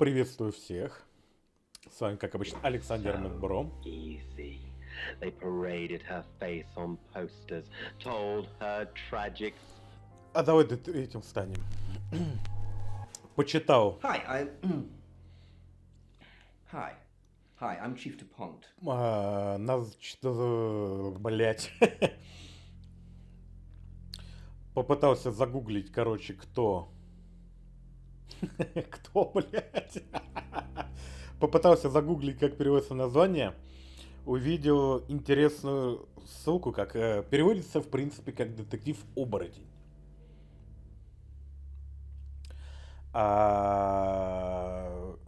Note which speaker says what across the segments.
Speaker 1: Приветствую всех. С вами, как обычно, Александр Медбро.
Speaker 2: Easy. They paraded her face on posters, told her tragic.
Speaker 1: А давай этим станем. Почитал.
Speaker 3: Hi, I'm Chief DuPont.
Speaker 1: Блять. Попытался загуглить, короче, кто. Кто, блять? Попытался загуглить, как переводится название. Увидел интересную ссылку, как переводится, в принципе, как детектив-оборотень.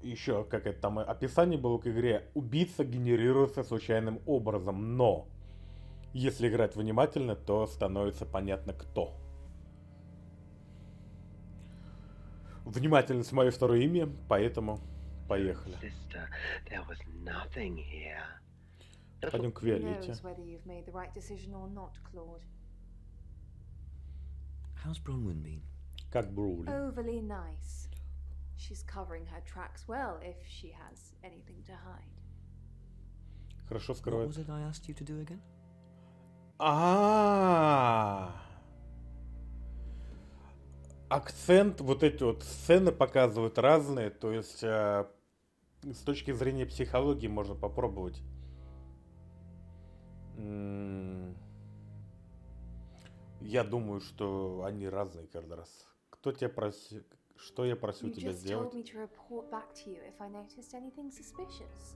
Speaker 1: Еще, как это там, описание было к игре. Убийца генерируется случайным образом, но если играть внимательно, то становится понятно, кто. Внимательность — мое второе имя, поэтому поехали. Пойдем к Виолетте.
Speaker 3: How's Bronwyn been?
Speaker 1: Как Броули.
Speaker 4: Overly nice. She's covering her tracks well if she has anything to hide.
Speaker 1: Хорошо
Speaker 3: What
Speaker 1: скрывает.
Speaker 3: was it I asked you to do again?
Speaker 1: Акцент, вот эти вот сцены показывают разные, то есть с точки зрения психологии можно попробовать. Я думаю, что они разные каждый раз. Кто тебя просил, что я просил
Speaker 4: You
Speaker 1: тебя
Speaker 4: just
Speaker 1: сделать?
Speaker 4: told me to report back to you if I noticed anything suspicious.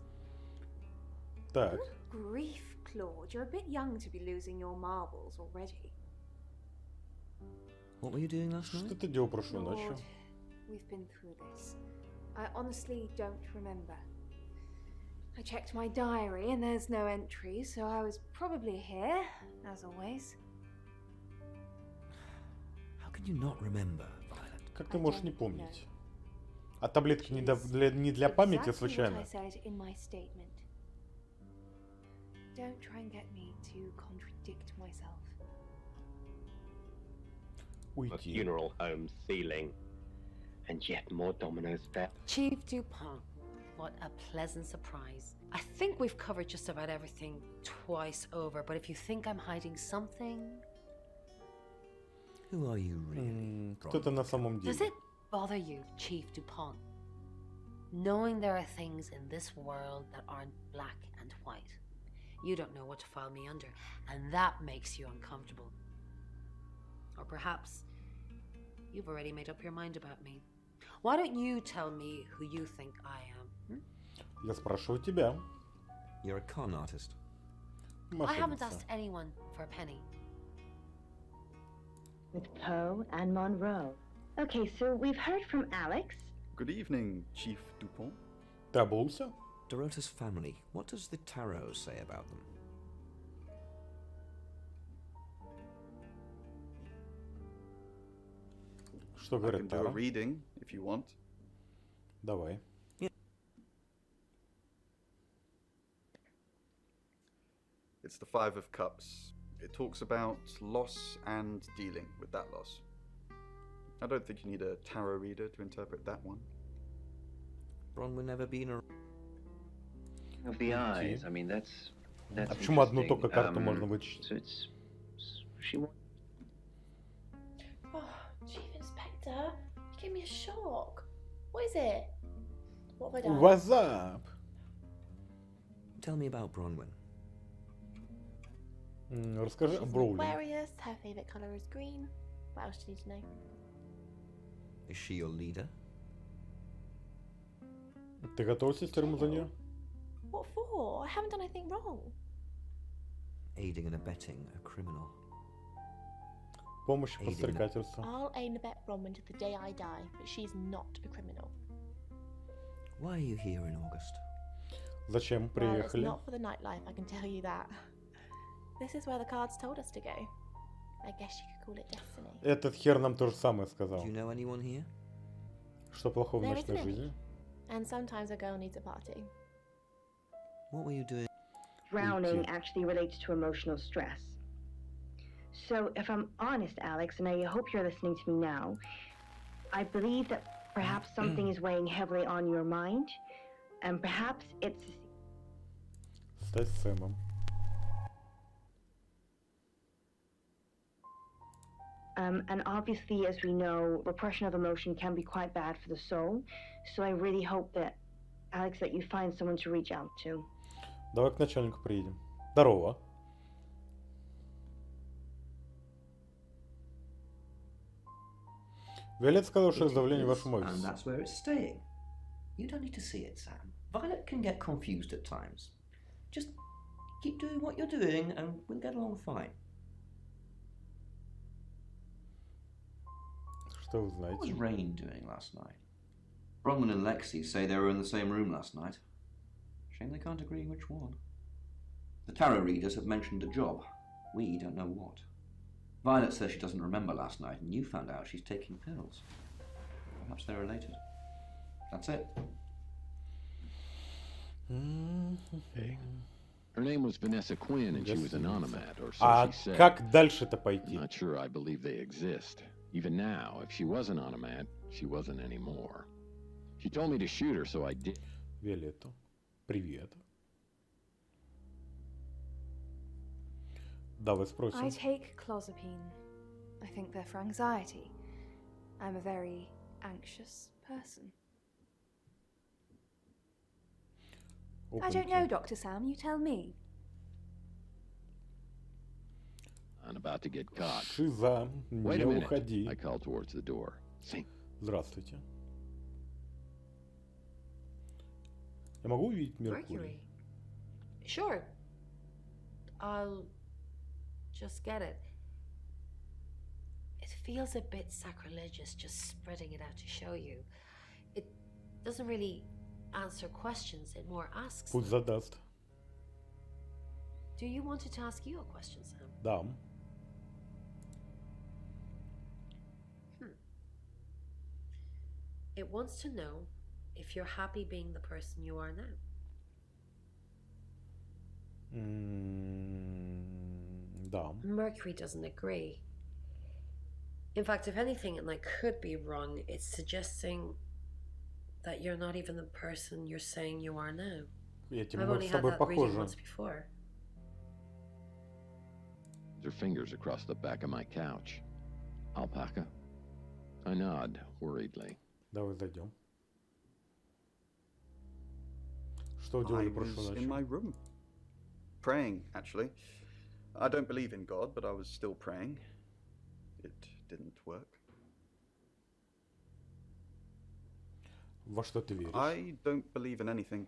Speaker 1: Так,
Speaker 4: Good grief, Claude. You're a bit young to be losing your marbles already.
Speaker 3: What were you doing last
Speaker 1: что
Speaker 3: night?
Speaker 1: ты делал прошлой ночью?
Speaker 4: Lord, we've been through this. I honestly don't remember. I checked my diary and there's no entry, so I was probably here, as always.
Speaker 3: How can you not remember, Violet?
Speaker 1: Как ты можешь не помнить? А таблетки не для памяти
Speaker 4: Exactly
Speaker 1: случайно?
Speaker 4: what I said in my statement. Don't try and get me to contradict myself.
Speaker 2: A
Speaker 1: Уйти.
Speaker 2: funeral home ceiling, and yet more dominoes fell.
Speaker 5: Chief DuPont, what a pleasant surprise. I think we've covered just about everything twice over, but if you think I'm hiding something...
Speaker 3: Who are you really?
Speaker 1: Кто ты на самом
Speaker 5: Does
Speaker 1: деле?
Speaker 5: it bother you, Chief DuPont, knowing there are things in this world that aren't black and white? You don't know what to file me under, and that makes you uncomfortable. Or perhaps you've already made up your mind about me. Why don't you tell me who you think I am?
Speaker 1: Я спрашиваю тебя.
Speaker 3: You're a con artist.
Speaker 5: I haven't
Speaker 1: Мошенница.
Speaker 5: asked anyone for a penny.
Speaker 6: With Poe and Monroe. Okay, so we've heard from Alex.
Speaker 7: Good evening, Chief DuPont.
Speaker 1: Ты обулся?
Speaker 3: Dorota's family. What does the tarot say about them?
Speaker 1: Что
Speaker 7: I can
Speaker 1: говорит
Speaker 7: do a
Speaker 1: Тара?
Speaker 7: reading if you want.
Speaker 1: Давай.
Speaker 7: It's the Five of Cups. It talks about loss and dealing with that loss. I don't think you need a tarot reader to interpret that one.
Speaker 3: Bronwyn never been a...
Speaker 8: Of the eyes, I mean, that's
Speaker 1: А почему одну
Speaker 8: interesting.
Speaker 1: только карту можно вытащить?
Speaker 8: So it's she wants.
Speaker 9: Oh, Chief Inspector, you gave me a shock. What is it? What have I done?
Speaker 1: What's up?
Speaker 3: Tell me about Bronwyn.
Speaker 1: Расскажи
Speaker 9: She's
Speaker 1: о
Speaker 9: an
Speaker 1: Броули.
Speaker 9: Aquarius, her favourite colour is green. What else do you need to know?
Speaker 3: Is she your leader?
Speaker 1: Ты готова сесть в тюрьму за нее?
Speaker 9: What for? I haven't done anything wrong.
Speaker 3: Aiding and abetting a criminal.
Speaker 1: Помощь и подстрекательство.
Speaker 9: I'll aim and abet Bronwyn to the day I die, but she's not a criminal.
Speaker 3: Why are you here in August?
Speaker 1: Зачем
Speaker 9: Well, it's
Speaker 1: приехали?
Speaker 9: not for the nightlife, I can tell you that. This is where the cards told us to go. I guess you could call it destiny.
Speaker 1: Этот хер нам то же самое сказал.
Speaker 3: Do you know anyone here?
Speaker 1: Что плохого в
Speaker 9: There
Speaker 1: ночной
Speaker 9: isn't any.
Speaker 1: жизни?
Speaker 9: And sometimes a girl needs a party.
Speaker 3: What were you doing?
Speaker 6: Drowning
Speaker 1: Okay.
Speaker 6: actually relates to emotional stress. So, if I'm honest, Alex, and I hope you're listening to me now, I believe that Perhaps something is weighing heavily on your mind, and perhaps it's
Speaker 1: Стать Сэмом.
Speaker 6: And obviously, as we know, repression of emotion can be quite bad for the soul. So I really hope that, Alex, that you find someone to reach out to.
Speaker 1: Давай к начальнику приедем. Здорово. Виолет сказал, что давление в вашем
Speaker 3: And
Speaker 1: офисе.
Speaker 3: that's where it's staying. You don't need to see it, Sam. Violet can get confused at times. Just keep doing what you're doing and we'll get along fine.
Speaker 1: Что вы
Speaker 3: What was
Speaker 1: знаете?
Speaker 3: Rain doing last night? Bronwyn and Lexi say they were in the same room last night. Shame they can't agree which one. The tarot readers have mentioned a job. We don't know what. Violet says she doesn't remember last night, and you found out she's taking pills. Perhaps they're related. That's it.
Speaker 10: Hey. Her name was Vanessa Quinn, and she was an onomat, or so
Speaker 1: А
Speaker 10: she said.
Speaker 1: как дальше-то
Speaker 10: I'm
Speaker 1: пойти?
Speaker 10: not sure I believe they exist. Even now, if she was an onomat, she wasn't anymore. She told me to shoot her, so I did.
Speaker 1: Виолетту. Привет. Давай спросим.
Speaker 4: I take clozapine. I think they're for anxiety. I'm a very anxious person. I don't know, Dr. Sam, you tell me.
Speaker 10: I'm about to get caught.
Speaker 1: Шиза,
Speaker 10: Wait
Speaker 1: не
Speaker 10: a minute.
Speaker 1: уходи.
Speaker 10: I called towards the door. Sing.
Speaker 1: Здравствуйте. Я могу увидеть Меркурий?
Speaker 5: Mercury. Sure. I'll just get it. It feels a bit sacrilegious just spreading it out to show you. It doesn't really answer questions, it more asks
Speaker 1: Пусть
Speaker 5: them.
Speaker 1: задаст.
Speaker 5: Do you want it to ask you a question, Sam?
Speaker 1: Дам.
Speaker 5: It wants to know if you're happy being the person you are now.
Speaker 1: Дам.
Speaker 5: Mercury doesn't agree. In fact, if anything, and I could be wrong, it's suggesting that you're not even the person you're saying you are now.
Speaker 1: Эти
Speaker 5: I've
Speaker 1: мы
Speaker 5: only
Speaker 1: с
Speaker 5: had
Speaker 1: тобой
Speaker 5: that reading
Speaker 1: похожи.
Speaker 5: once before.
Speaker 10: Her fingers across the back of my couch. Alpaca? I nod worriedly.
Speaker 1: Давай зайдем. Что
Speaker 7: I
Speaker 1: делали
Speaker 7: was
Speaker 1: прошлой
Speaker 7: in
Speaker 1: ночью?
Speaker 7: my room. Praying, actually. I don't believe in God, but I was still praying. It didn't work.
Speaker 1: Во что ты веришь?
Speaker 7: I don't believe in anything,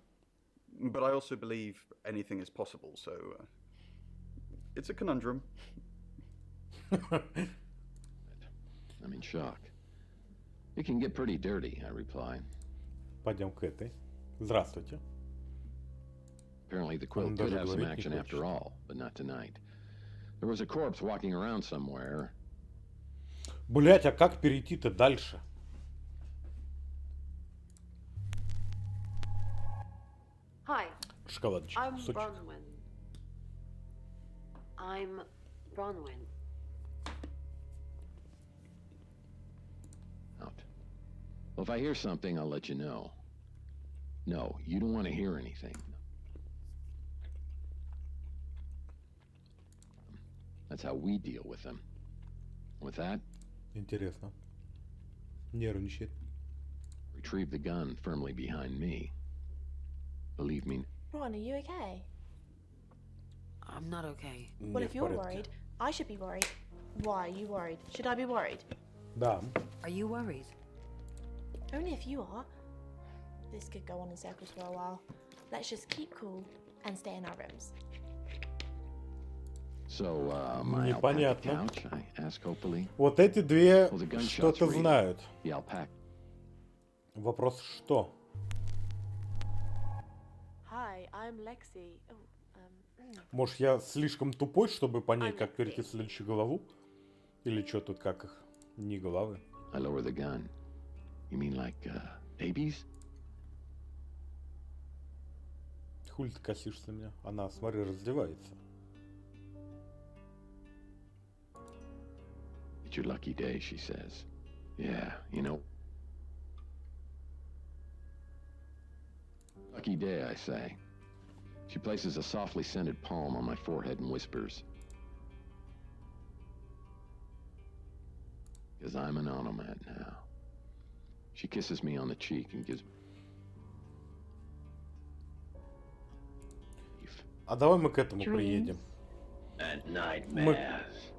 Speaker 7: but I also believe anything is possible, so it's a conundrum.
Speaker 10: I'm in shock. It can get pretty dirty, I reply.
Speaker 1: Пойдем к этой. Здравствуйте.
Speaker 10: Apparently the quilt
Speaker 1: Он
Speaker 10: could
Speaker 1: даже
Speaker 10: have some
Speaker 1: говорить не
Speaker 10: action
Speaker 1: хочет.
Speaker 10: after all, but not tonight. There was a corpse walking around somewhere.
Speaker 1: Блять, а как перейти-то дальше?
Speaker 5: Hi,
Speaker 1: Шоколадочка,
Speaker 5: I'm
Speaker 1: кусочек.
Speaker 5: Bronwyn. I'm Bronwyn.
Speaker 10: Out. Well, if I hear something, I'll let you know. No, you don't want to hear anything. That's how we deal with them. With that,
Speaker 1: Интересно. Нервничает.
Speaker 10: retrieve the gun firmly behind me. Believe me,
Speaker 9: Ron, are you okay?
Speaker 5: I'm not okay.
Speaker 9: Well,
Speaker 1: Не
Speaker 9: if
Speaker 1: в
Speaker 9: you're
Speaker 1: порядке.
Speaker 9: worried, I should be worried. Why are you worried? Should I be worried?
Speaker 1: Да.
Speaker 5: Are you worried?
Speaker 9: Only if you are. This could go on in circles for a while. Let's just keep cool and stay in our rooms.
Speaker 10: so, my alpaca
Speaker 1: Непонятно.
Speaker 10: couch, I ask hopefully.
Speaker 1: Вот эти две
Speaker 10: Well, the gunshots
Speaker 1: что-то
Speaker 10: read.
Speaker 1: знают.
Speaker 10: The alpaca.
Speaker 1: Вопрос что?
Speaker 9: Hi, I'm Lexi.
Speaker 1: Может, я слишком тупой, чтобы понять,
Speaker 9: I'm
Speaker 1: как перейти
Speaker 9: Lexi.
Speaker 1: в следующую главу? Или что тут, как их? Не главы.
Speaker 10: I lower the gun. You mean like, babies?
Speaker 1: Хули ты косишься на меня? Она, смотри, раздевается.
Speaker 10: It's your lucky day, she says. Yeah, you know. Lucky day, I say. She places a softly scented palm on my forehead and whispers, "Because I'm an onomat now." She kisses me on the cheek and gives me...
Speaker 1: А давай мы к этому приедем.
Speaker 2: And nightmares.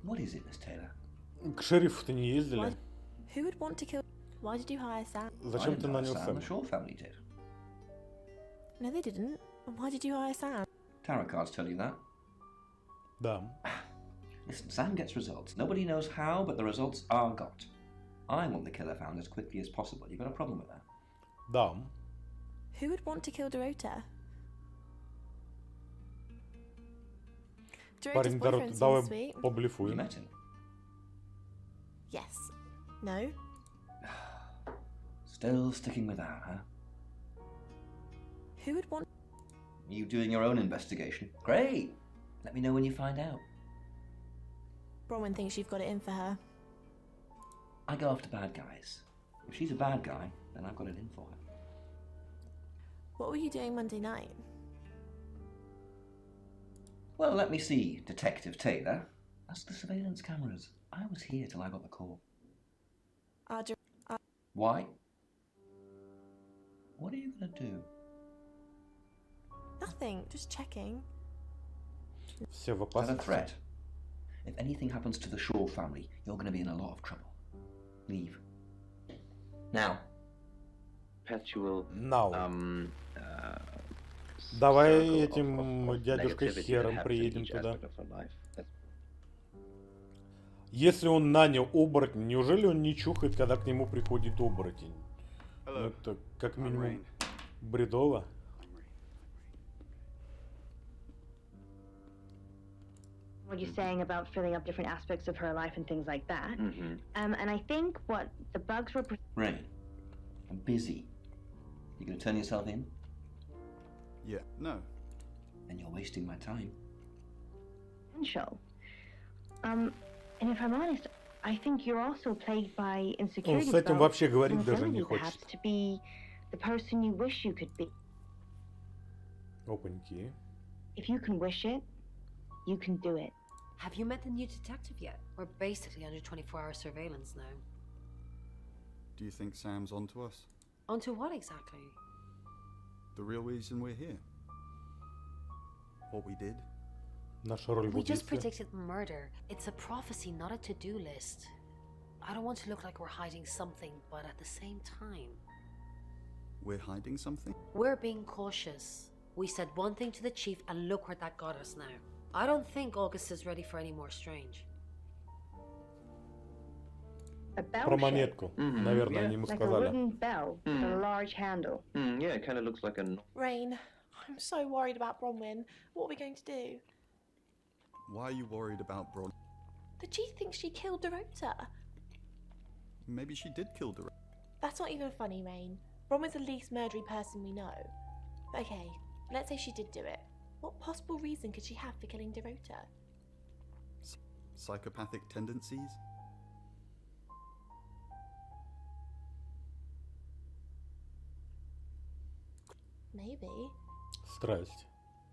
Speaker 3: What is it, Miss Taylor?
Speaker 1: К шерифу-то не ездили.
Speaker 9: Why- Who would want to kill? Why did you hire Sam?
Speaker 1: Зачем ты нанял
Speaker 3: Sam?
Speaker 1: Сэма?
Speaker 3: The Shaw family did.
Speaker 9: No, they didn't. Why did you hire Sam?
Speaker 3: Tarot cards tell you that.
Speaker 1: Да.
Speaker 3: Listen, Sam gets results. Nobody knows how, but the results are got. I want the killer found as quickly as possible. You got a problem with that?
Speaker 1: Да.
Speaker 9: Who would want to kill Dorota? Dorota's
Speaker 1: Парень,
Speaker 9: boyfriend
Speaker 1: давай
Speaker 9: seems sweet.
Speaker 3: You
Speaker 1: поблефуем.
Speaker 3: met him.
Speaker 9: Yes. No.
Speaker 3: Still sticking with that, huh?
Speaker 9: Who would want?
Speaker 3: You doing your own investigation? Great! Let me know when you find out.
Speaker 9: Bronwyn thinks you've got it in for her.
Speaker 3: I go after bad guys. If she's a bad guy, then I've got it in for her.
Speaker 9: What were you doing Monday night?
Speaker 3: Well, let me see, Detective Taylor. Ask the surveillance cameras. I was here till I got the call. Why? What are you gonna do?
Speaker 9: Nothing. Just checking.
Speaker 1: Все в
Speaker 3: Is that a
Speaker 1: опасности.
Speaker 3: threat? If anything happens to the Shaw family, you're gonna be in a lot of trouble. Leave. Now.
Speaker 2: Perpetual.
Speaker 1: Now.
Speaker 2: Circle
Speaker 1: Давай
Speaker 2: of
Speaker 1: этим дядюшкой
Speaker 2: negativity that
Speaker 1: Хером
Speaker 2: happens in
Speaker 1: приедем
Speaker 2: each
Speaker 1: туда.
Speaker 2: aspect of her life. That's
Speaker 1: Если он нанял оборотень, неужели он не чухает, когда к нему приходит оборотень? Ну,
Speaker 7: Hello.
Speaker 1: это как
Speaker 7: I'm
Speaker 1: минимум
Speaker 7: Rain.
Speaker 1: бредово.
Speaker 6: What you're saying about filling up different aspects of her life and things like that.
Speaker 2: Mm-hmm.
Speaker 6: And I think what the bugs were
Speaker 3: Rain. I'm busy. You gonna turn yourself in?
Speaker 7: Yeah. No.
Speaker 3: Then you're wasting my time.
Speaker 6: potential. And if I'm honest, I think you're also plagued by
Speaker 1: Он
Speaker 6: insecurities
Speaker 1: с этим
Speaker 6: about
Speaker 1: вообще говорить
Speaker 6: your
Speaker 1: даже не
Speaker 6: ability, perhaps,
Speaker 1: хочет.
Speaker 6: to be the person you wish you could be.
Speaker 1: Опаньки.
Speaker 6: If you can wish it, you can do it.
Speaker 5: Have you met the new detective yet? We're basically under 24-hour surveillance now.
Speaker 7: Do you think Sam's onto us?
Speaker 5: Onto what exactly?
Speaker 7: The real reason we're here? What we did?
Speaker 1: Наша роль в
Speaker 5: We just
Speaker 1: убийстве.
Speaker 5: predicted murder. It's a prophecy, not a to-do list. I don't want to look like we're hiding something, but at the same time,
Speaker 7: We're hiding something?
Speaker 5: we're being cautious. We said one thing to the chief and look where that got us now. I don't think August is ready for any more strange.
Speaker 6: A bell
Speaker 1: Про
Speaker 6: shape,
Speaker 1: монетку. Наверное,
Speaker 2: yeah.
Speaker 1: они ему
Speaker 6: like a
Speaker 1: сказали.
Speaker 6: wooden bell with a large handle.
Speaker 2: Yeah, it kind of looks like a...
Speaker 9: Rain, I'm so worried about Bronwyn. What are we going to do?
Speaker 7: Why are you worried about Bron?
Speaker 9: The chief thinks she killed Dorota.
Speaker 7: Maybe she did kill Dorota.
Speaker 9: That's not even funny, Rain. Bronwyn's the least murdery person we know. Okay, let's say she did do it. What possible reason could she have for killing Dorota?
Speaker 7: Psychopathic tendencies?
Speaker 9: Maybe.
Speaker 1: Страсть.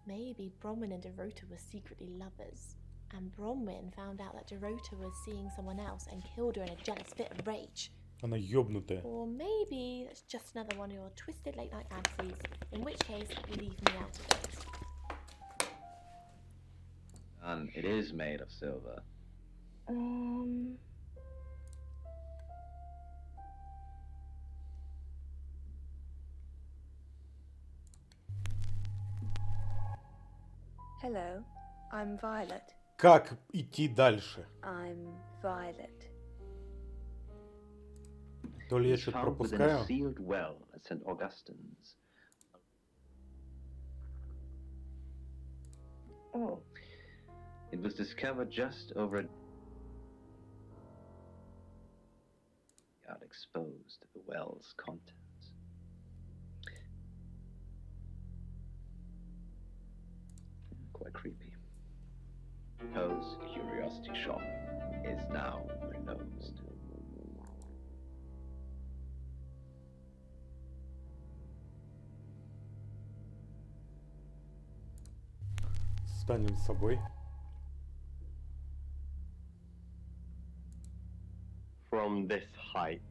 Speaker 9: Maybe Bronwyn and Dorota were secretly lovers. And Bronwyn found out that Dorota was seeing someone else and killed her in a jealous fit of rage.
Speaker 1: Она ёбнутая.
Speaker 9: Or maybe that's just another one of your twisted late night fantasies, in which case leave me out of it.
Speaker 2: And it is made of silver.
Speaker 4: Hello, I'm Violet.
Speaker 1: Как идти дальше?
Speaker 4: I'm Violet.
Speaker 1: То ли я
Speaker 2: It's
Speaker 1: что-то
Speaker 2: found within
Speaker 1: пропускаю?
Speaker 2: a sealed well at St. Augustine's.
Speaker 6: Oh,
Speaker 2: It was discovered just over a... out exposed the well's contents. Quite creepy. Poe's curiosity shop is now closed.
Speaker 1: станем с собой.
Speaker 2: From this height,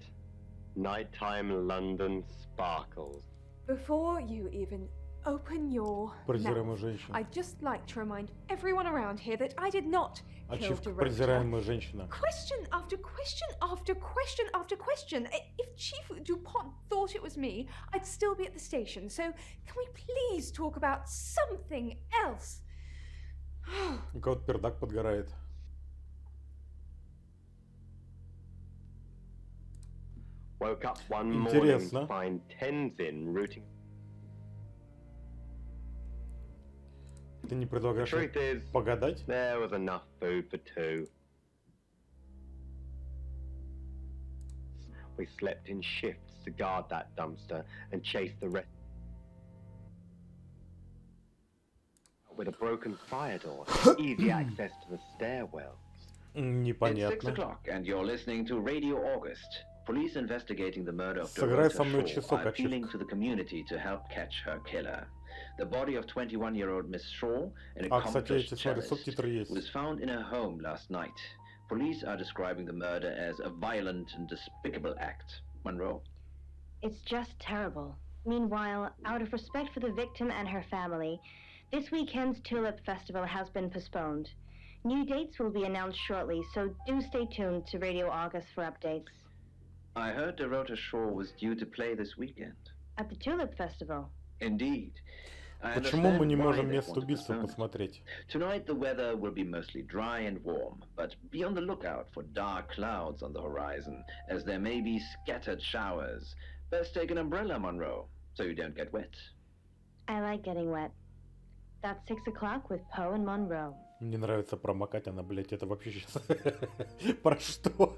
Speaker 2: nighttime London sparkles.
Speaker 4: Before you even open your
Speaker 1: Презираемая
Speaker 4: mouth,
Speaker 1: женщина.
Speaker 4: I'd just like to remind everyone around here that I did not kill
Speaker 1: Ачивка
Speaker 4: Dorota.
Speaker 1: презираемая женщина.
Speaker 4: Question after question after question after question. If Chief DuPont thought it was me, I'd still be at the station. So can we please talk about something else?
Speaker 1: У кого-то пердак подгорает.
Speaker 2: Woke up one morning
Speaker 1: Интересно.
Speaker 2: to find Tenzin rooting.
Speaker 1: Ты не
Speaker 2: The
Speaker 1: предлагаешь
Speaker 2: truth is,
Speaker 1: погадать?
Speaker 2: there was enough food for two. We slept in shifts to guard that dumpster and chase the rest. With a broken fire door, easy access to the stairwell.
Speaker 1: Непонятно.
Speaker 11: It's 6 o'clock and you're listening to Radio August. Police investigating the murder of
Speaker 1: Сыграй
Speaker 11: Dorota
Speaker 1: со мной
Speaker 11: Shaw
Speaker 1: часок,
Speaker 11: are appealing
Speaker 1: Ачивка.
Speaker 11: to the community to help catch her killer. The body of 21-year-old Miss Shaw in a
Speaker 1: А, кстати, эти,
Speaker 11: accomplished
Speaker 1: смотри,
Speaker 11: cellist
Speaker 1: субтитры есть.
Speaker 11: was found in her home last night. Police are describing the murder as a violent and despicable act. Monroe.
Speaker 6: It's just terrible. Meanwhile, out of respect for the victim and her family, this weekend's Tulip Festival has been postponed. New dates will be announced shortly, so do stay tuned to Radio August for updates.
Speaker 11: I heard Dorota Shaw was due to play this weekend.
Speaker 6: At the Tulip Festival.
Speaker 11: Indeed. I
Speaker 1: Почему мы
Speaker 11: understand
Speaker 1: не
Speaker 11: why
Speaker 1: можем
Speaker 11: they
Speaker 1: место
Speaker 11: want to
Speaker 1: убийства
Speaker 11: postpone it.
Speaker 1: посмотреть?
Speaker 11: Tonight the weather will be mostly dry and warm, but be on the lookout for dark clouds on the horizon, as there may be scattered showers. Best take an umbrella, Monroe, so you don't get wet.
Speaker 6: I like getting wet. That's 6 o'clock with Poe and Monroe.
Speaker 1: Мне нравится промокать, она, блядь, это вообще сейчас... Про что?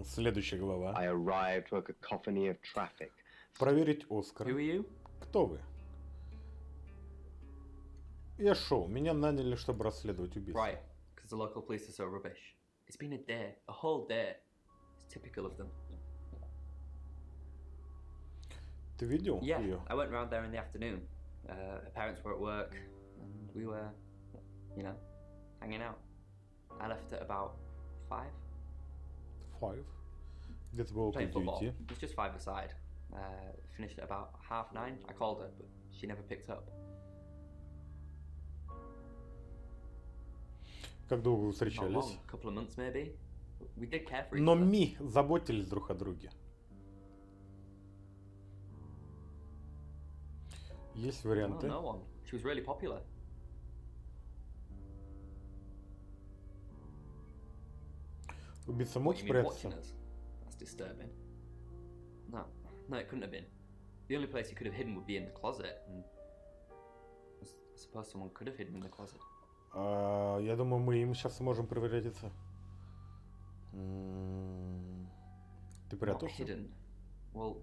Speaker 1: Следующая глава.
Speaker 2: I arrived to a cacophony of traffic.
Speaker 1: Проверить Оскар.
Speaker 12: Who are you?
Speaker 1: Кто вы? Я Шоу. Меня наняли, чтобы расследовать убийство.
Speaker 12: Right, because the local police are so rubbish. It's been a day, a whole day. It's typical of them.
Speaker 1: Ты видел
Speaker 12: Yeah,
Speaker 1: ее?
Speaker 12: I went round there in the afternoon. Her parents were at work, and we were, you know, hanging out. I left at about 5.
Speaker 1: 5. Где-то было около
Speaker 12: Playing football.
Speaker 1: 9.
Speaker 12: It was just 5 aside. Finished at about 9:30. I called her, but she never picked up.
Speaker 1: Как долго вы
Speaker 12: Not
Speaker 1: встречались?
Speaker 12: long, a couple of months maybe. We did care for each
Speaker 1: Но
Speaker 12: other.
Speaker 1: заботились друг о друге. Есть
Speaker 12: Well,
Speaker 1: варианты?
Speaker 12: no one. She was really popular.
Speaker 1: Убийца мог
Speaker 12: What, you mean watching
Speaker 1: спрятаться?
Speaker 12: us? That's disturbing. No, it couldn't have been. The only place he could have hidden would be in the closet, and I suppose someone could have hidden in the closet.
Speaker 1: Я думаю, мы им сейчас сможем проверять это. Ты
Speaker 12: Not
Speaker 1: прятался?
Speaker 12: hidden. Well,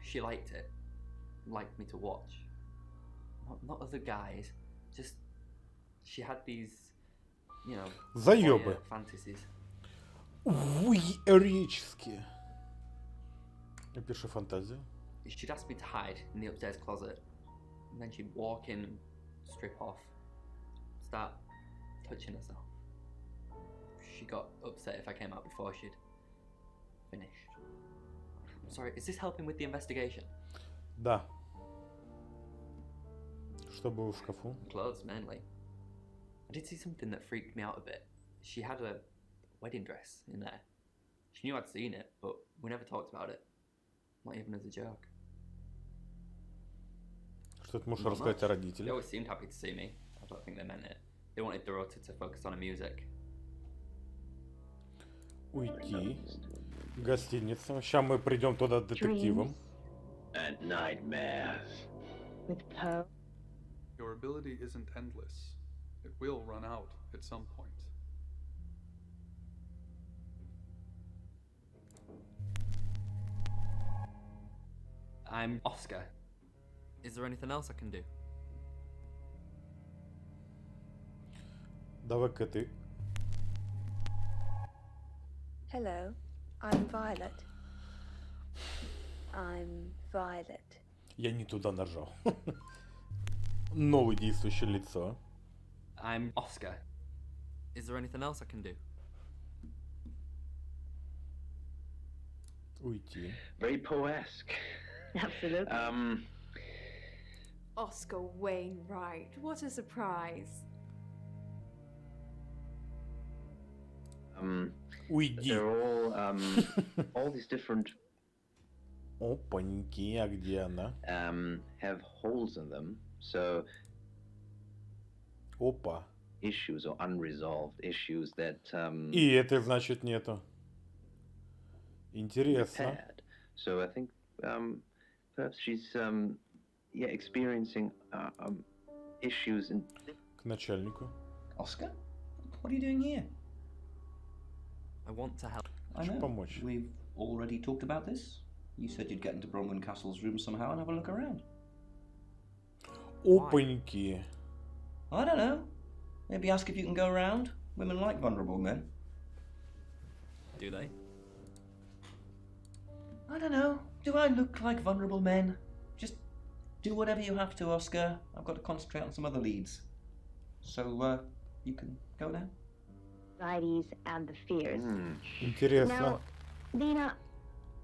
Speaker 12: she liked it. Liked me to watch. Not other guys. Just she had these, you know,
Speaker 1: Заёбы.
Speaker 12: voyeur fantasies.
Speaker 1: Вуйерические. Напиши фантазию.
Speaker 12: She'd ask me to hide in the upstairs closet, and then she'd walk in and strip off, start touching herself. She got upset if I came out before she'd finished. I'm sorry, is this helping with the investigation?
Speaker 1: Да. Что было в шкафу?
Speaker 12: Clothes, mainly. I did see something that freaked me out a bit. She had a wedding dress in there. She knew I'd seen it, but we never talked about it. Not even as a joke.
Speaker 1: Что ты можешь
Speaker 12: Not
Speaker 1: рассказать о
Speaker 12: much. They
Speaker 1: родителях?
Speaker 12: always seemed happy to see me. I don't think they meant it. They wanted Dorota to focus on her music.
Speaker 1: Уйти. Гостиница. Сейчас мы придем туда с детективом.
Speaker 11: And nightmares.
Speaker 6: With Poe.
Speaker 7: Your ability isn't endless. It will run out at some point.
Speaker 12: I'm Oscar. Is there anything else I can do?
Speaker 1: Давай-ка ты.
Speaker 9: Hello, I'm Violet.
Speaker 4: I'm Violet.
Speaker 1: Я не туда нажал. Новое действующее лицо.
Speaker 12: I'm Oscar. Is there anything else I can do?
Speaker 1: Уйти.
Speaker 2: Very poesque.
Speaker 6: Absolutely.
Speaker 4: Oscar Wainwright, what a surprise.
Speaker 1: Уйди.
Speaker 2: They're all these different
Speaker 1: Опаньки, а где она?
Speaker 2: have holes in them, so
Speaker 1: Опа.
Speaker 2: issues or unresolved issues that
Speaker 1: И этой, значит, нету. Интересно.
Speaker 2: repaired. So I think perhaps she's experiencing issues in.
Speaker 1: К начальнику.
Speaker 3: Oscar? What are you doing here?
Speaker 12: I want to help.
Speaker 3: I
Speaker 1: Хочу
Speaker 3: know.
Speaker 1: помочь.
Speaker 3: We've already talked about this. You said you'd get into Bronwyn Castle's room somehow and have a look around.
Speaker 1: Опаньки.
Speaker 3: I don't know. Maybe ask if you can go around. Women like vulnerable men.
Speaker 12: Do they?
Speaker 3: I don't know. Do I look like vulnerable men? Just do whatever you have to, Oscar. I've got to concentrate on some other leads. So, you can go now.
Speaker 6: Anxieties and the fears.
Speaker 1: Интересно.
Speaker 6: Now, Lena,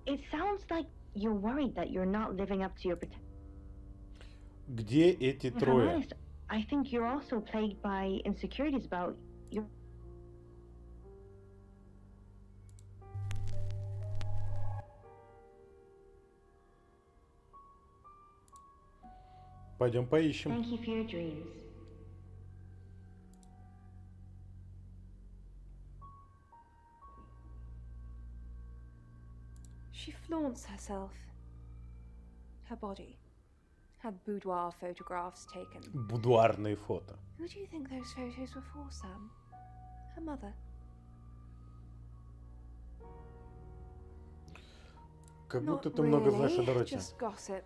Speaker 6: it sounds like you're worried that you're not living up to your potential.
Speaker 1: Где эти
Speaker 6: If I'm
Speaker 1: трое?
Speaker 6: honest, I think you're also plagued by insecurities about your.
Speaker 1: Пойдем поищем.
Speaker 6: Thank you for your dreams.
Speaker 4: She flaunts herself. Her body. Had boudoir photographs taken.
Speaker 1: Будуарные фото.
Speaker 4: Who do you think those photos were for, Sam? Her mother.
Speaker 1: Как
Speaker 4: Not
Speaker 1: будто ты много знаешь о
Speaker 4: really,
Speaker 1: Дороте.
Speaker 4: just gossip.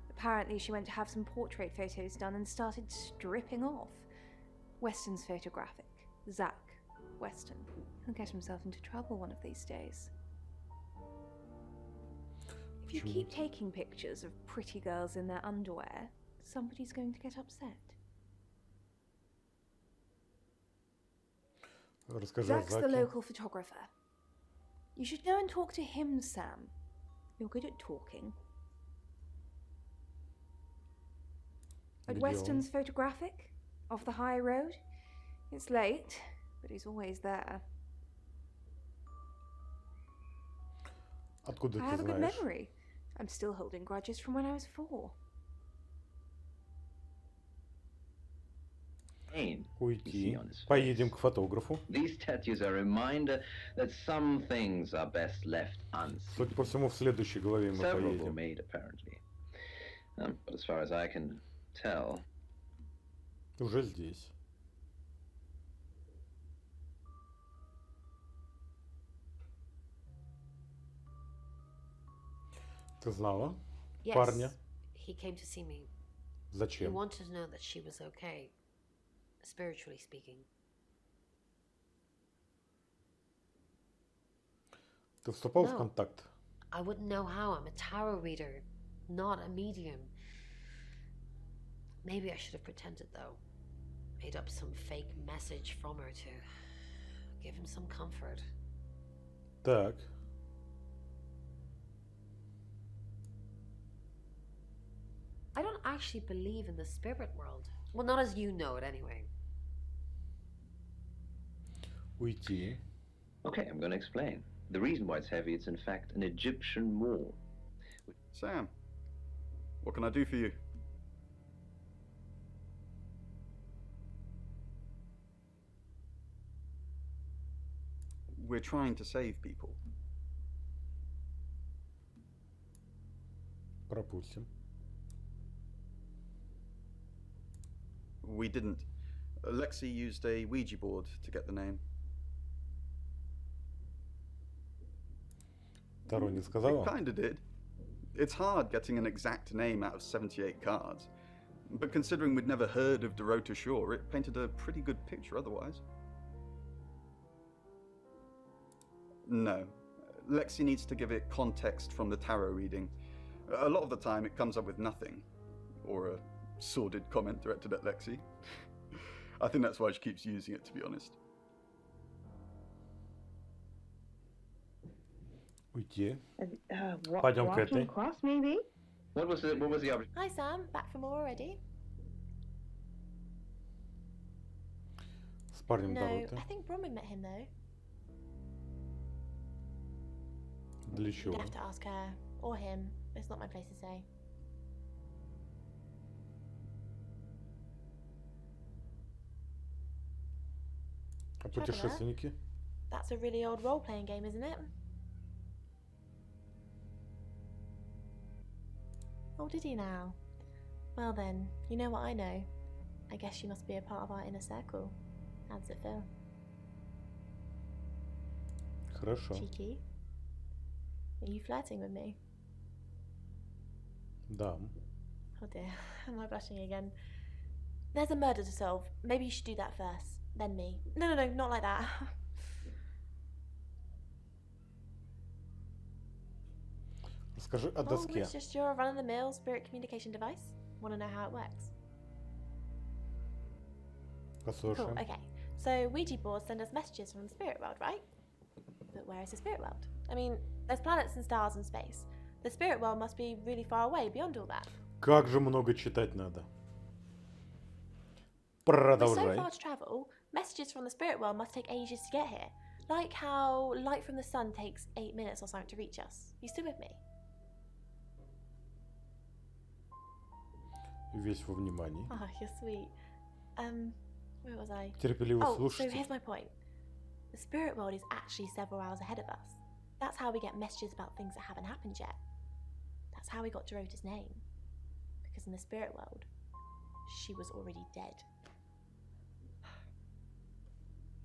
Speaker 4: Apparently she went to have some portrait photos done and started stripping off. Weston's photographic. Zach Weston. He'll get himself into trouble one of these days. If you
Speaker 1: Почему?
Speaker 4: keep taking pictures of pretty girls in their underwear, somebody's going to get upset.
Speaker 1: Расскажи о
Speaker 4: Zach's the
Speaker 1: Заке.
Speaker 4: local photographer. You should go and talk to him, Sam. You're good at talking. At
Speaker 1: Где он?
Speaker 4: Weston's photographic? Off the high road? It's late, but he's always there.
Speaker 1: Откуда
Speaker 4: I
Speaker 1: ты
Speaker 4: have a good
Speaker 1: знаешь?
Speaker 4: memory. I'm still holding grudges from when I was 4.
Speaker 2: Pain.
Speaker 1: Уйти.
Speaker 2: on his face.
Speaker 1: Поедем к фотографу.
Speaker 2: These tattoos are a reminder that some things are best left unseen.
Speaker 1: Судя по всему, в следующей главе мы
Speaker 2: Several were
Speaker 1: поедем.
Speaker 2: made, apparently. But as far as I can tell,
Speaker 1: Уже здесь. Ты знала
Speaker 5: Yes,
Speaker 1: парня?
Speaker 5: he came to see me. He
Speaker 1: Зачем?
Speaker 5: wanted to know that she was okay, spiritually speaking.
Speaker 1: Ты вступал в
Speaker 5: No.
Speaker 1: контакт?
Speaker 5: I wouldn't know how. I'm a tarot reader, not a medium. Maybe I should have pretended, though. Made up some fake message from her to give him some comfort.
Speaker 1: Так.
Speaker 5: I don't actually believe in the spirit world. Well, not as you know it, anyway.
Speaker 1: Уйти.
Speaker 2: okay, I'm going to explain. The reason why it's heavy, it's in fact an Egyptian wall.
Speaker 7: Sam, what can I do for you? We're trying to save people.
Speaker 1: Пропустим.
Speaker 7: We didn't. Lexi used a Ouija board to get the name.
Speaker 1: Таро не
Speaker 7: It
Speaker 1: сказала?
Speaker 7: kinda did. It's hard getting an exact name out of 78 cards. But considering we'd never heard of Dorota Shaw, it painted a pretty good picture otherwise. No. Lexi needs to give it context from the tarot reading. A lot of the time it comes up with nothing, or a sordid comment directed at Lexi. I think that's why she keeps using it, to be honest.
Speaker 1: Уйти.
Speaker 6: Walking
Speaker 1: Пойдем к этой.
Speaker 6: across, maybe?
Speaker 11: What was the object?
Speaker 9: Hi Sam, back from war already?
Speaker 1: С парнем
Speaker 9: No,
Speaker 1: Дороты.
Speaker 9: I think Bronwyn met him though.
Speaker 1: Для
Speaker 9: You'd
Speaker 1: чего?
Speaker 9: have to ask her, or him. It's not my place to say.
Speaker 1: А путешественники?
Speaker 9: That's a really old role-playing game, isn't it? Oh, did you now? Well then, you know what I know. I guess you must be a part of our inner circle. How does it feel?
Speaker 1: Хорошо.
Speaker 9: Cheeky? Are you flirting with me?
Speaker 1: Да.
Speaker 9: Oh dear, am I blushing again? There's a murder to solve. Maybe you should do that first, then me. No, not like that.
Speaker 1: Расскажи о
Speaker 9: Oh,
Speaker 1: доске.
Speaker 9: it's just your run-of-the-mill spirit communication device. Want to know how it works? Cool,
Speaker 1: Послушаем.
Speaker 9: okay. So Ouija boards send us messages from the spirit world, right? But where is the spirit world? I mean, there's planets and stars in space. The spirit world must be really far away beyond all that.
Speaker 1: Как же много читать надо.
Speaker 9: With so
Speaker 1: Продолжай.
Speaker 9: far to travel, messages from the spirit world must take ages to get here. Like how light from the sun takes 8 minutes or something to reach us. You still with me?
Speaker 1: Весь во внимании.
Speaker 9: Oh, you're sweet. Where was I?
Speaker 1: Терпеливый
Speaker 9: Oh, so
Speaker 1: слушатель.
Speaker 9: here's my point. The spirit world is actually several hours ahead of us. That's how we get messages about things that haven't happened yet. That's how we got Dorota's name. Because in the spirit world, she was already dead.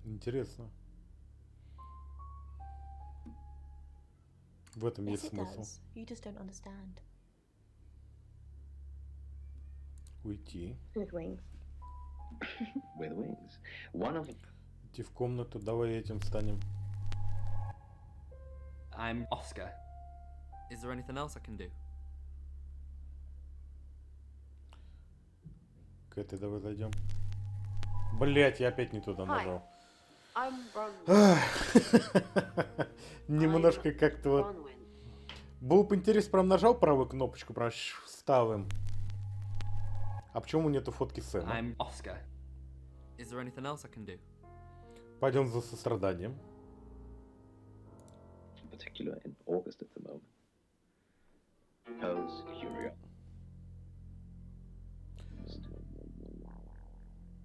Speaker 1: Интересно. В этом
Speaker 9: Yes,
Speaker 1: есть
Speaker 9: it
Speaker 1: смысл.
Speaker 9: does. You just don't understand.
Speaker 1: Уйти.
Speaker 6: With wings.
Speaker 11: With wings. One of
Speaker 1: Идти в комнату. Давай этим станем.
Speaker 12: I'm Oscar. Is there anything else I can do?
Speaker 1: К этой давай зайдем. Блять, я опять не туда нажал.
Speaker 5: I'm Bronwyn.
Speaker 1: Немножко как-то вот...
Speaker 5: Bronwyn.
Speaker 1: Было бы интересно, прям нажал правую кнопочку, прям встал им. А почему нету фотки Сэма?
Speaker 12: I'm Oscar. Is there anything else I can do?
Speaker 1: Пойдем за состраданием.
Speaker 11: in particular in August at the moment. Pose curiosity.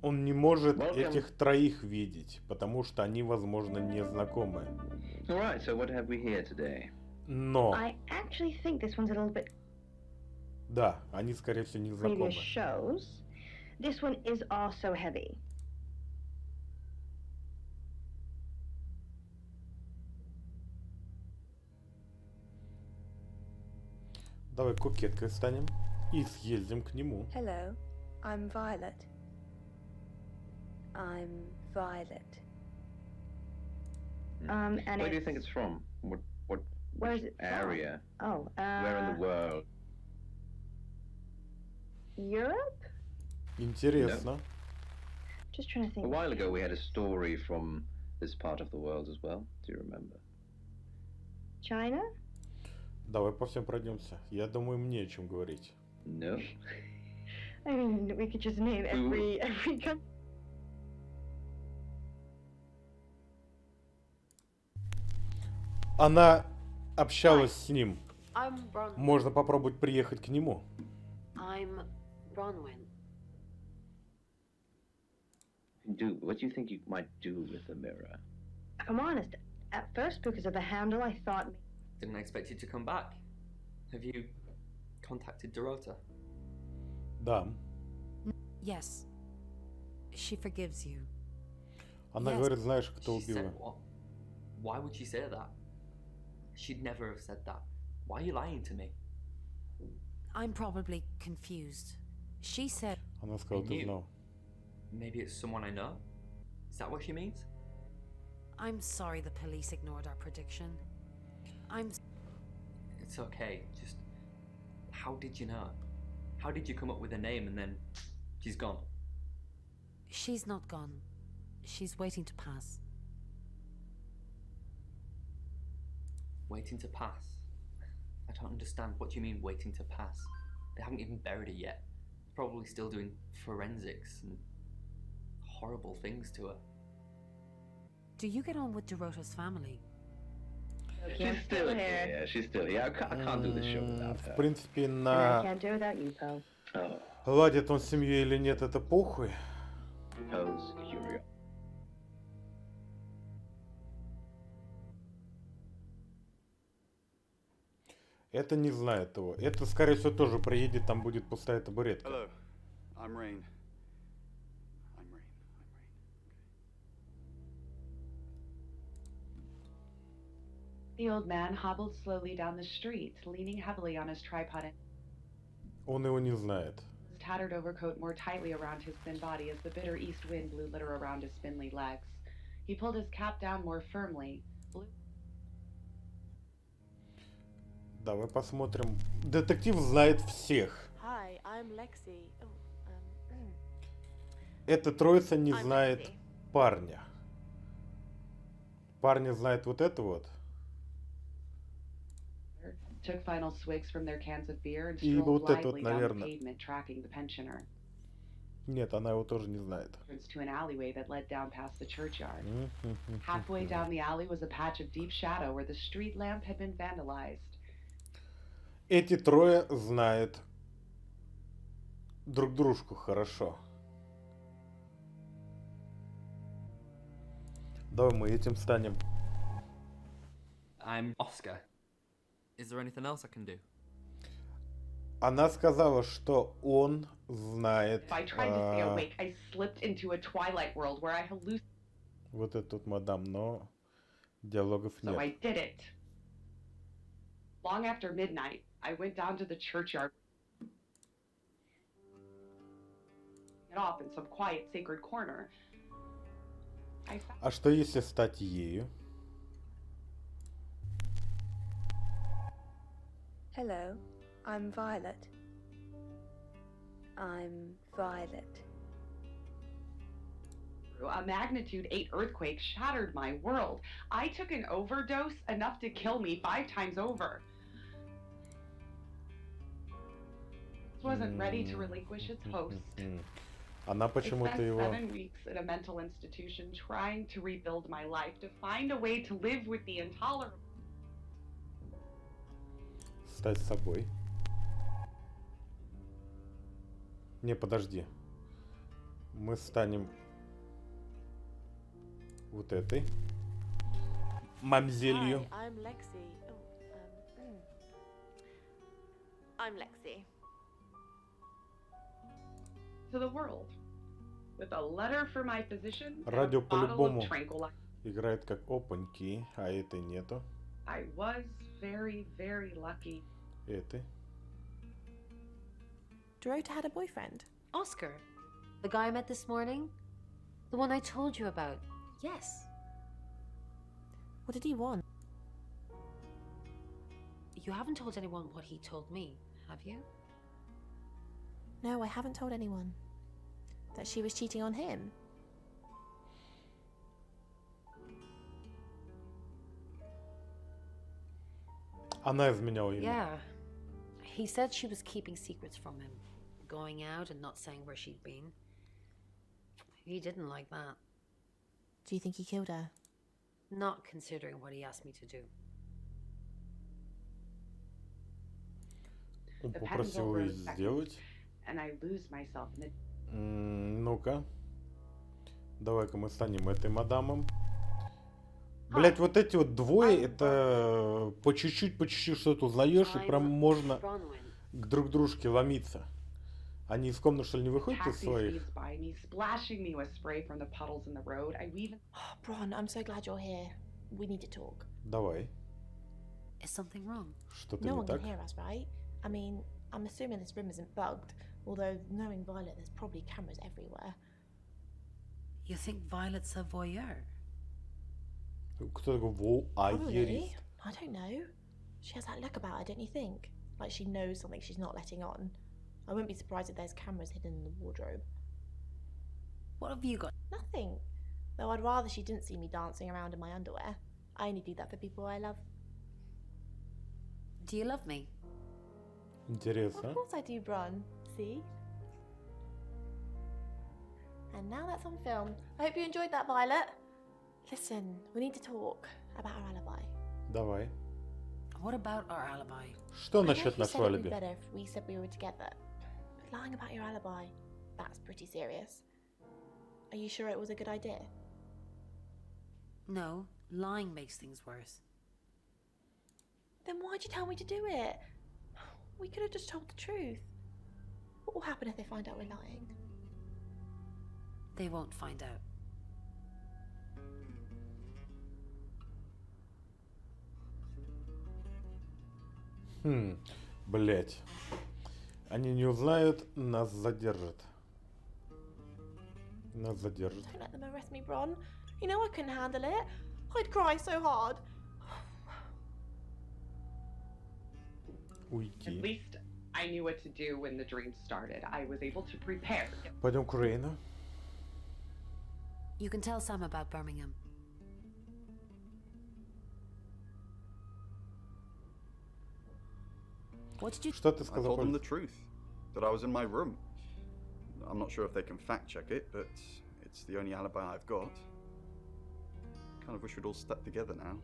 Speaker 1: Он не может
Speaker 11: Welcome.
Speaker 1: этих троих видеть, потому что они, возможно, не знакомы.
Speaker 11: All right, so what have we here today?
Speaker 1: Но,
Speaker 6: I actually think this one's a little bit
Speaker 1: да, они, скорее всего, не знакомы.
Speaker 6: previous shows. This one is also heavy.
Speaker 1: Давай кокеткой станем и съездим к нему.
Speaker 4: Hello, I'm Violet. I'm Violet.
Speaker 6: And
Speaker 11: Where do you
Speaker 6: it's,
Speaker 11: think it's from? What
Speaker 6: where is it from?
Speaker 11: area?
Speaker 6: Oh,
Speaker 11: Where in the world?
Speaker 6: Europe?
Speaker 1: Интересно.
Speaker 6: Just trying to
Speaker 11: A
Speaker 6: think.
Speaker 11: while ago we had a story from this part of the world as well. Do you remember?
Speaker 6: China?
Speaker 1: Давай по всем пройдемся. Я думаю, мне о чем говорить.
Speaker 11: No.
Speaker 6: I mean, we could just name every country.
Speaker 1: Она общалась с ним.
Speaker 5: I'm Bronwyn.
Speaker 1: Можно попробовать приехать к нему.
Speaker 5: I'm Bronwyn.
Speaker 11: What do you think you might do with the mirror?
Speaker 6: If I'm honest, at first because of the handle, I thought
Speaker 12: Didn't expect you to come back. Have you contacted Dorota?
Speaker 1: Да.
Speaker 13: Yes. She forgives you.
Speaker 1: Она
Speaker 13: Yes.
Speaker 1: говорит, знаешь, кто
Speaker 12: She
Speaker 1: убил?
Speaker 12: said what? Why would she say that? She'd never have said that. Why are you lying to me?
Speaker 13: I'm probably confused. She said,
Speaker 1: Она сказала,
Speaker 12: I
Speaker 1: ты
Speaker 12: knew.
Speaker 1: знал.
Speaker 12: Maybe it's someone I know? Is that what she means?
Speaker 13: I'm sorry the police ignored our prediction.
Speaker 12: It's okay. Just how did you know? How did you come up with a name and then she's gone?
Speaker 13: She's not gone. She's waiting to pass.
Speaker 12: Waiting to pass? I don't understand. What do you mean waiting to pass? They haven't even buried her yet. Probably still doing forensics and horrible things to her.
Speaker 13: Do you get on with Dorota's family?
Speaker 11: She's still here. She's still here. I can't do this show without her.
Speaker 1: В принципе,
Speaker 6: And I
Speaker 1: на
Speaker 6: can't do without you, pal.
Speaker 11: Oh,
Speaker 1: ладит он с семьей или нет, это похуй.
Speaker 11: Poe's curious.
Speaker 1: Это не знает его. Это, скорее всего, тоже приедет, там будет пустая табуретка.
Speaker 7: Hello, I'm Rain. I'm Rain.
Speaker 14: The old man hobbled slowly down the street, leaning heavily on his tripod and
Speaker 1: Он его не знает.
Speaker 14: his tattered overcoat more tightly around his thin body as the bitter east wind blew litter around his spindly legs. He pulled his cap down more firmly.
Speaker 1: Давай посмотрим. Детектив знает всех.
Speaker 9: Hi, I'm Lexi.
Speaker 1: Эта троица не
Speaker 9: I'm
Speaker 1: знает
Speaker 9: Lexi.
Speaker 1: парня. Парня знает вот это вот.
Speaker 14: Took final swigs from their cans of beer and
Speaker 1: И
Speaker 14: strolled
Speaker 1: вот это вот,
Speaker 14: blithely down the
Speaker 1: наверное.
Speaker 14: pavement, tracking the pensioner.
Speaker 1: Нет, она его тоже не знает.
Speaker 14: To an alleyway that led down past the churchyard. Halfway down the alley was a patch of deep shadow where the street lamp had been vandalized.
Speaker 1: Эти трое знают друг дружку хорошо. Давай мы этим станем.
Speaker 12: I'm Oscar. Is there anything else I can do?
Speaker 1: Она сказала, что он знает
Speaker 14: If I tried to stay awake, I slipped into a twilight world where I hallucinated.
Speaker 1: вот эту вот мадам, но диалогов
Speaker 14: So I
Speaker 1: нет.
Speaker 14: did it. Long after midnight, I went down to the churchyard. Get off in some quiet, sacred corner. I found
Speaker 1: А что если стать ею?
Speaker 4: Hello, I'm Violet. I'm Violet.
Speaker 14: a magnitude 8 earthquake shattered my world. I took an overdose enough to kill me 5 times over. Wasn't ready to relinquish its host.
Speaker 1: Она
Speaker 14: I
Speaker 1: почему-то
Speaker 14: spent
Speaker 1: его...
Speaker 14: 7 weeks in a mental institution trying to rebuild my life, to find a way to live with the intolerable.
Speaker 1: Стать собой. Не, подожди. Мы станем вот этой мамзелью.
Speaker 9: Hi, I'm Lexi. I'm Lexi.
Speaker 14: To the world. With a letter for my physician and a
Speaker 1: Радио
Speaker 14: bottle
Speaker 1: по-любому
Speaker 14: of tranquilizer.
Speaker 1: играет как опаньки, а этой нету.
Speaker 14: I was very, very lucky.
Speaker 1: Этой.
Speaker 9: Dorota had a boyfriend.
Speaker 5: Oscar, the guy I met this morning, the one I told you about. Yes.
Speaker 9: What did he want?
Speaker 5: You haven't told anyone what he told me, have you?
Speaker 9: No, I haven't told anyone. That she was cheating on him.
Speaker 1: Она изменяла ему.
Speaker 5: Yeah. He said she was keeping secrets from him, going out and not saying where she'd been. He didn't like that.
Speaker 9: Do you think he killed her?
Speaker 5: Not considering what he asked me to do.
Speaker 1: Он
Speaker 14: The
Speaker 1: попросил
Speaker 14: pencil
Speaker 1: ее
Speaker 14: rose seconds,
Speaker 1: сделать.
Speaker 14: and I lose myself in the
Speaker 1: Ну-ка. Давай-ка мы станем этой мадамом. Блять, вот эти вот двое, это по чуть-чуть что-то узнаешь, и прям можно к друг дружке ломиться. Они из комнаты, что ли, не выходят из
Speaker 14: taxi
Speaker 1: своих?
Speaker 14: speeds by me, splashing me with spray from the puddles in the road. I weave.
Speaker 9: Oh, Bron, I'm so glad you're here. We need to talk.
Speaker 1: Давай.
Speaker 5: Is something wrong?
Speaker 1: Что-то
Speaker 9: No
Speaker 1: не
Speaker 9: one can
Speaker 1: так?
Speaker 9: hear us, right? I mean, I'm assuming this room isn't bugged, although knowing Violet, there's probably cameras everywhere.
Speaker 13: You think Violet's a voyeur?
Speaker 1: Кто такой
Speaker 9: Probably.
Speaker 1: воуайерист?
Speaker 9: I don't know. She has that look about her, don't you think? Like she knows something she's not letting on. I wouldn't be surprised if there's cameras hidden in the wardrobe.
Speaker 13: What have you got?
Speaker 9: Nothing. Though I'd rather she didn't see me dancing around in my underwear. I only do that for people I love.
Speaker 13: Do you love me?
Speaker 1: Интересно.
Speaker 9: Of course I do, Bron. See? And now that's on film. I hope you enjoyed that, Violet. Listen, we need to talk about our alibi.
Speaker 1: Давай.
Speaker 13: What about our alibi?
Speaker 1: Что
Speaker 9: I know
Speaker 1: насчет
Speaker 9: you said
Speaker 1: нашего
Speaker 9: it would be
Speaker 1: алиби?
Speaker 9: better if we said we were together. But lying about your alibi, that's pretty serious. Are you sure it was a good idea?
Speaker 13: No, lying makes things worse.
Speaker 9: Then why'd you tell me to do it? We could have just told the truth. What will happen if they find out we're lying?
Speaker 13: They won't find out.
Speaker 1: Блять. Они не узнают, нас задержат. Нас задержат.
Speaker 9: Don't let them arrest me, Bron. You know I couldn't handle it. I'd cry so hard.
Speaker 1: Уйти.
Speaker 14: At least I knew what to do when the dream started. I was able to prepare.
Speaker 1: Пойдем к Рейну.
Speaker 13: You can tell Sam about Birmingham. What did you...
Speaker 1: Что ты
Speaker 7: I
Speaker 1: сказал?
Speaker 7: told them the
Speaker 1: Полис?
Speaker 7: truth, that I was in my room. I'm not sure if they can fact check it, but it's the only alibi I've got. Kind of wish we'd all stuck together now.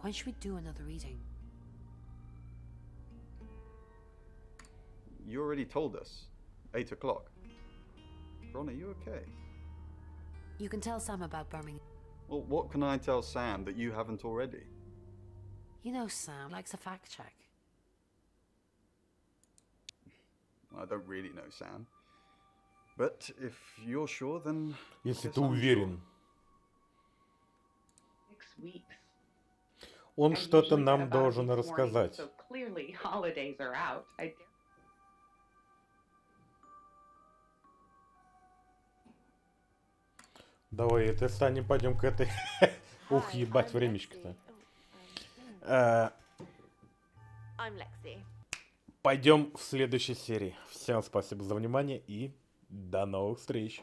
Speaker 13: When should we do another reading?
Speaker 7: You already told us. 8 o'clock. Ron, are you okay?
Speaker 13: You can tell Sam about Birmingham.
Speaker 7: Well, what can I tell Sam that you haven't already?
Speaker 13: You know Sam likes a fact check.
Speaker 7: I don't really know Sam. But if you're sure, then... I
Speaker 1: Если
Speaker 7: guess
Speaker 1: ты
Speaker 7: I'm
Speaker 1: уверен.
Speaker 14: 6 weeks.
Speaker 1: Он
Speaker 14: I
Speaker 1: что-то
Speaker 14: usually
Speaker 1: нам
Speaker 14: get about
Speaker 1: должен
Speaker 14: each morning,
Speaker 1: рассказать.
Speaker 14: So clearly holidays are out.
Speaker 1: Давай, это Саня, пойдем к этой. Ух, ебать,
Speaker 9: I'm
Speaker 1: времечко-то.
Speaker 9: I'm Lexi.
Speaker 1: Пойдем в следующей серии. Всем спасибо за внимание и до новых встреч.